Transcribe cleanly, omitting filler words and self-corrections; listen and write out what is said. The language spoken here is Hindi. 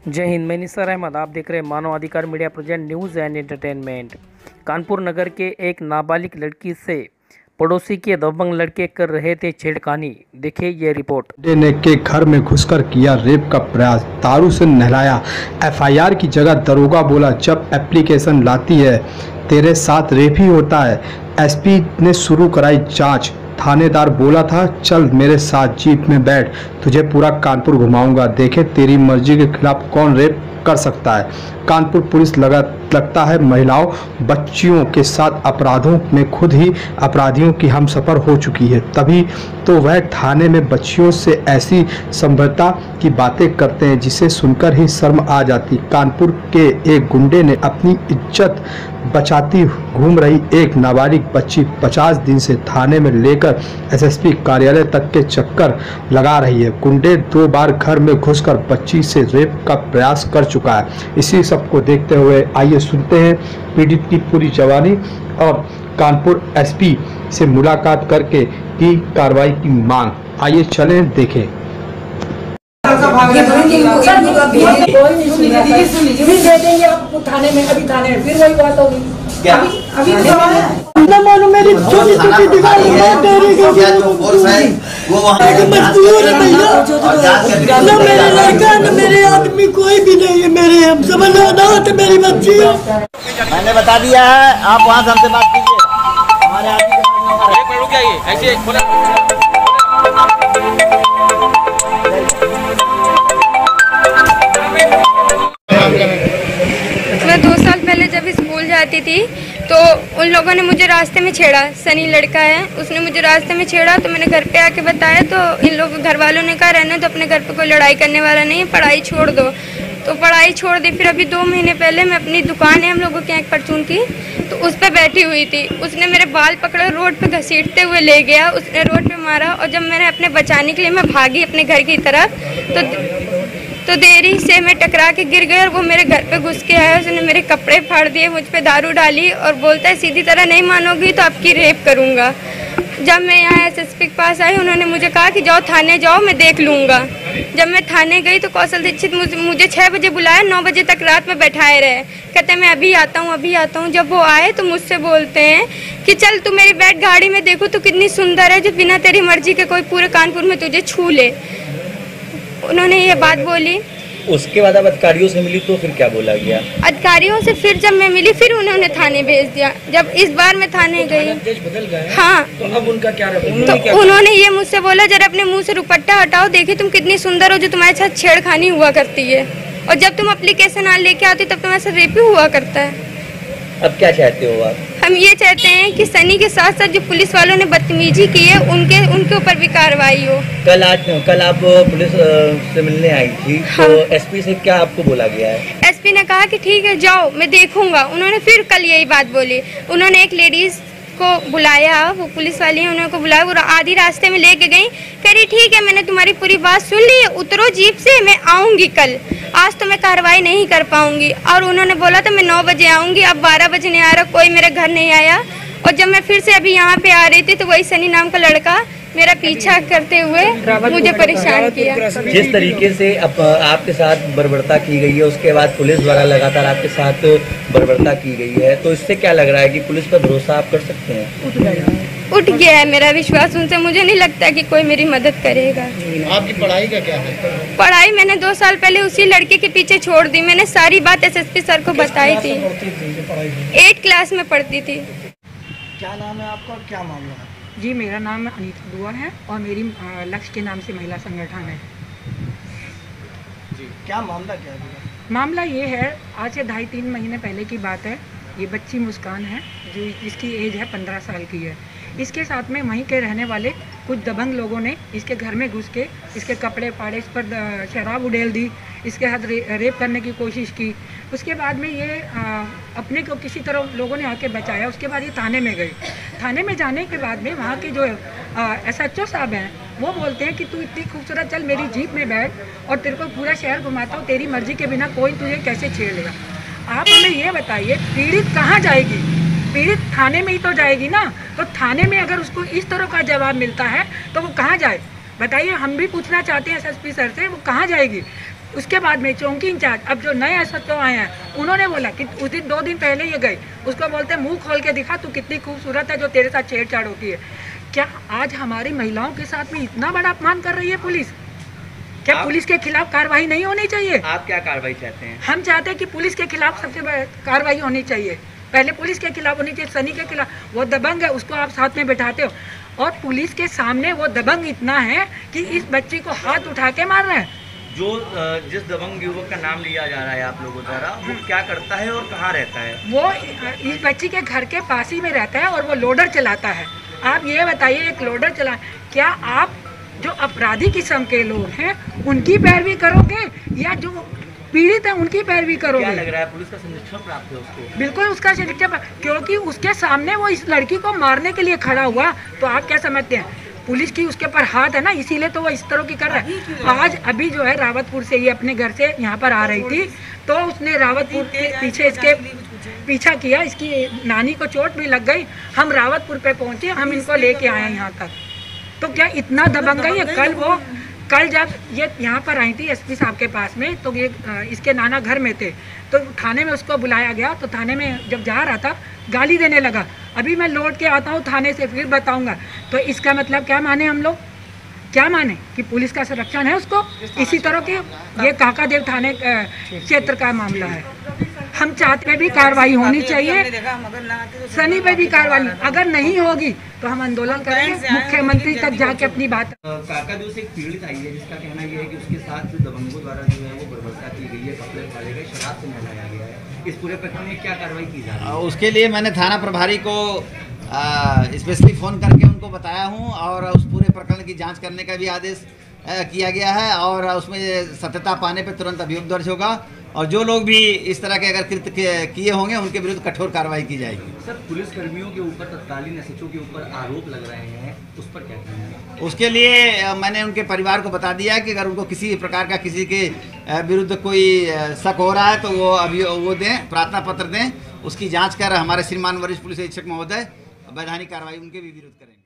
जय हिंद। मैं निसार अहमद। आप देख रहे हैं Manav Adhikar media present news and entertainment. Kanpur Nagar के एक नाबालिग लड़की से पड़ोसी के दबंग लड़के कर रहे थे छेड़खानी। देखिए ये रिपोर्ट। ने के घर में घुसकर किया रेप का प्रयास, दारू से नहलाया। एफआईआर की जगह दरोगा बोला जब एप्लीकेशन लाती है तेरे साथ रेप ही होता है। एसपी ने शुरू कराई जांच। थानेदार बोला था चल मेरे साथ जीप में बैठ, तुझे पूरा कानपुर घुमाऊंगा, देखे तेरी मर्जी के खिलाफ कौन रेप कर सकता है। कानपुर पुलिस लगता है महिलाओं बच्चियों के साथ अपराधों में खुद ही अपराधियों की हमसफर हो चुकी है, तभी तो वह थाने में बच्चियों से ऐसी सभ्यता की बातें करते हैं जिसे सुनकर ही शर्म आ जाती। कानपुर के एक गुंडे ने अपनी इज्जत बचाती घूम रही एक नाबालिग बच्ची 50 दिन से थाने में लेकर एसएसपी कार्यालय तक के चक्कर लगा रही है। गुंडे 2 बार घर में घुसकर बच्ची से रेप का प्रयास कर चुका है। इसी सब को देखते हुए आइए सुनते हैं पीड़ित की पूरी जवानी और कानपुर एसपी से मुलाकात करके की कार्रवाई की मांग। आइए चलें देखें। फिर दे देंगे आपको थाने में, अभी थाने में फिर वही बात होगी। अभी मानो मेरी छोटी छोटी दीवार मजबूर है भैया, न मेरे लड़का न मेरे आदमी कोई भी नहीं है। मेरे हम समझ अनाथ है मेरी बच्ची है। मैंने बता दिया है, आप वहाँ से हमसे बात कीजिए। हमारे आदमी मैं 2 साल पहले जब स्कूल जाती थी तो उन लोगों ने मुझे रास्ते में छेड़ा। सनी लड़का है, उसने मुझे रास्ते में छेड़ा तो मैंने घर पे आके बताया तो इन लोगों घर वालों ने कहा रहने तो, अपने घर पे कोई लड़ाई करने वाला नहीं है, पढ़ाई छोड़ दो। तो पढ़ाई छोड़ दी। फिर अभी 2 महीने पहले मैं अपनी दुकान है हम लोगों के यहाँ परचून की, तो उस पर बैठी हुई थी। उसने मेरे बाल पकड़े, रोड पे घसीटते हुए ले गया, उसने रोड पे मारा। और जब मैंने अपने बचाने के लिए मैं भागी अपने घर की तरफ तो देरी से मैं टकरा के गिर गई और वो मेरे घर पे घुस के आया। उसने मेरे कपड़े फाड़ दिए, मुझ पे दारू डाली और बोलता है सीधी तरह नहीं मानोगी तो आपकी रेप करूँगा। जब मैं यहाँ एसएसपी के पास आई उन्होंने मुझे कहा कि जाओ थाने जाओ, मैं देख लूँगा। जब मैं थाने गई तो कौशल दीक्षित मुझे 6 बजे बुलाया, 9 बजे तक रात में बैठाए रहे। कहते मैं अभी आता हूँ अभी आता हूँ। जब वो आए तो मुझसे बोलते हैं कि चल तू मेरी बैठ गाड़ी में, देखो तो कितनी सुंदर है जो बिना तेरी मर्जी के कोई पूरे कानपुर में तुझे छू ले। उन्होंने ये बात बोली। उसके बाद अब अधिकारियों से मिली तो फिर क्या बोला गया? अधिकारियों से फिर जब मैं मिली फिर उन्होंने थाने भेज दिया। जब इस बार मैं थाने गई, हाँ, तो अब उनका क्या तो उन्होंने ये मुझसे बोला जरा अपने मुंह से दुपट्टा हटाओ, देखिए तुम कितनी सुंदर हो जो तुम्हारे साथ छेड़खानी हुआ करती है, और जब तुम एप्लीकेशन लेके आती तब तुम्हारे साथ रेप ही हुआ करता है। अब क्या चाहते हो आप? हम ये चाहते हैं कि सनी के साथ साथ जो पुलिस वालों ने बदतमीजी की है उनके ऊपर भी कार्रवाई हो। कल आप पुलिस से मिलने आई थी, हाँ। तो एसपी से क्या आपको बोला गया है? एसपी ने कहा कि ठीक है जाओ मैं देखूंगा। उन्होंने फिर कल यही बात बोली। उन्होंने एक लेडीज को बुलाया, वो पुलिस वाली है, उन्होंने बुलाया, वो आधी रास्ते में लेके गई। कह रही ठीक है मैंने तुम्हारी पूरी बात सुन ली, उतरो जीप से, मैं आऊंगी कल, आज तो मैं कार्रवाई नहीं कर पाऊंगी। और उन्होंने बोला था मैं 9 बजे आऊंगी, अब 12 बजे नहीं आ रहा, कोई मेरे घर नहीं आया। और जब मैं फिर से अभी यहाँ पे आ रही थी तो वही सनी नाम का लड़का मेरा पीछा करते हुए मुझे परेशान किया। जिस तरीके से आपके साथ बर्बरता की गई है, उसके बाद पुलिस द्वारा लगातार आपके साथ बर्बरता की गई है, तो इससे क्या लग रहा है कि पुलिस पर भरोसा आप कर सकते हैं? उठ गया है मेरा विश्वास उनसे। मुझे नहीं लगता कि कोई मेरी मदद करेगा। आपकी पढ़ाई का क्या है? पढ़ाई मैंने 2 साल पहले उसी लड़के के पीछे छोड़ दी। मैंने सारी बात एसएसपी सर को बताई थी। 8 क्लास में पढ़ती थी। क्या नाम है आपका, क्या मामला है? जी मेरा नाम अनीता दुआ है और मेरी लक्ष्य के नाम से महिला संगठन है। जी क्या मामला क्या है? मामला ये है, आज से 2.5-3 महीने पहले की बात है। ये बच्ची मुस्कान है जो इसकी एज है 15 साल की है। इसके साथ में वहीं के रहने वाले कुछ दबंग लोगों ने इसके घर में घुस के इसके कपड़े फाड़े, इस पर शराब उड़ेल दी, इसके साथ रेप करने की कोशिश की। उसके बाद में ये अपने को किसी तरह लोगों ने आके बचाया। उसके बाद ये थाने में गई। थाने में जाने के बाद में वहाँ के जो SHO साहब हैं वो बोलते हैं कि तू इतनी खूबसूरत, चल मेरी जीप में बैठ और तेरे को पूरा शहर घुमाता हूँ, तेरी मर्जी के बिना कोई तुझे कैसे छेड़ लेगा। आप हमें ये बताइए पीड़ित कहाँ जाएगी? पीड़ित थाने में ही तो जाएगी ना। तो थाने में अगर उसको इस तरह का जवाब मिलता है तो वो कहाँ जाए बताइए? हम भी पूछना चाहते हैं एसएसपी सर से, वो कहाँ जाएगी? उसके बाद में चौकी इंचार्ज, अब जो नए SHO आए हैं, उन्होंने बोला कि उस दिन 2 दिन पहले ये गए, उसको बोलते मुंह खोल के दिखा तू कितनी खूबसूरत है जो तेरे साथ छेड़छाड़ होती है। क्या आज हमारी महिलाओं के साथ में इतना बड़ा अपमान कर रही है पुलिस? क्या पुलिस के खिलाफ कार्रवाई नहीं होनी चाहिए? आप क्या कार्रवाई चाहते हैं? हम चाहते हैं कि पुलिस के खिलाफ सबसे बड़ी कार्रवाई होनी चाहिए। पहले पुलिस के खिलाफ होनी चाहिए, सनी के खिलाफ। वो दबंग है, उसको आप साथ में बैठाते हो और पुलिस के सामने वो दबंग इतना है कि इस बच्ची को हाथ उठा के मार रहे हैं। जो जिस दबंग युवक का नाम लिया जा रहा है आप लोगों द्वारा, वो क्या करता है और कहाँ रहता है? वो इस बच्ची के घर के पास ही में रहता है और वो लोडर चलाता है। आप ये बताइए, एक लोडर चला, क्या आप जो अपराधी किस्म के लोग हैं उनकी पैरवी करोगे या जो पीड़ित है उनकी पैरवी करोगे? क्या लग रहा है पुलिस का संरक्षण प्राप्त है उसको? बिल्कुल उसका संरक्षण, क्योंकि उसके सामने वो इस लड़की को मारने के लिए खड़ा हुआ। तो आप क्या समझते हैं पुलिस की उसके ऊपर हाथ है ना, इसीलिए तो वो इस तरह की कर रहा है। आज अभी जो है रावतपुर से ये अपने घर से यहाँ पर आ रही थी, तो उसने रावतपुर के पीछे इसके पीछा किया, इसकी नानी को चोट भी लग गई। हम रावतपुर पे पहुँचे, हम इनको लेके आए यहाँ तक। तो क्या इतना दबंगई है? कल जब ये यहाँ पर आई थी SP साहब के पास में, तो ये इसके नाना घर में थे, तो थाने में उसको बुलाया गया। तो थाने में जब जा रहा था गाली देने लगा। अभी मैं लौट के आता हूँ थाने से, फिर बताऊँगा। तो इसका मतलब क्या माने हम लोग? क्या माने कि पुलिस का संरक्षण है उसको? इसी तरह के ये काकादेव थाने क्षेत्र का मामला है। हम चाहते भी कार्रवाई होनी चाहिए, सनी पे भी कार्रवाई। अगर नहीं होगी तो हम आंदोलन करेंगे, मुख्यमंत्री तक जाके अपनी बात। काकादेव से एक पीड़ित आई है जिसका कहना यह है कि उसके साथ दबंगों द्वारा जो है वो बर्बरता की गई है, कपड़े फाड़े गए, शराब से नहलाया गया है। इस पूरे प्रकरण में क्या कार्रवाई की जा रही है? उसके लिए मैंने थाना प्रभारी को स्पेशली फ़ोन करके उनको बताया हूँ और उस पूरे प्रकरण की जांच करने का भी आदेश किया गया है और उसमें सत्यता पाने पर तुरंत अभियोग दर्ज होगा और जो लोग भी इस तरह के अगर कृत्य किए होंगे उनके विरुद्ध कठोर कार्रवाई की जाएगी। सर, पुलिस कर्मियों के ऊपर, तत्कालीन SHO के ऊपर आरोप लग रहे हैं, उस पर क्या कहना है? उसके लिए मैंने उनके परिवार को बता दिया है कि अगर उनको किसी प्रकार का किसी के विरुद्ध कोई शक हो रहा है तो वो दें, प्रार्थना पत्र दें, उसकी जाँच कर हमारे श्रीमान वरिष्ठ पुलिस अधीक्षक महोदय वैधानिक कार्रवाई उनके भी विरुद्ध करेंगे।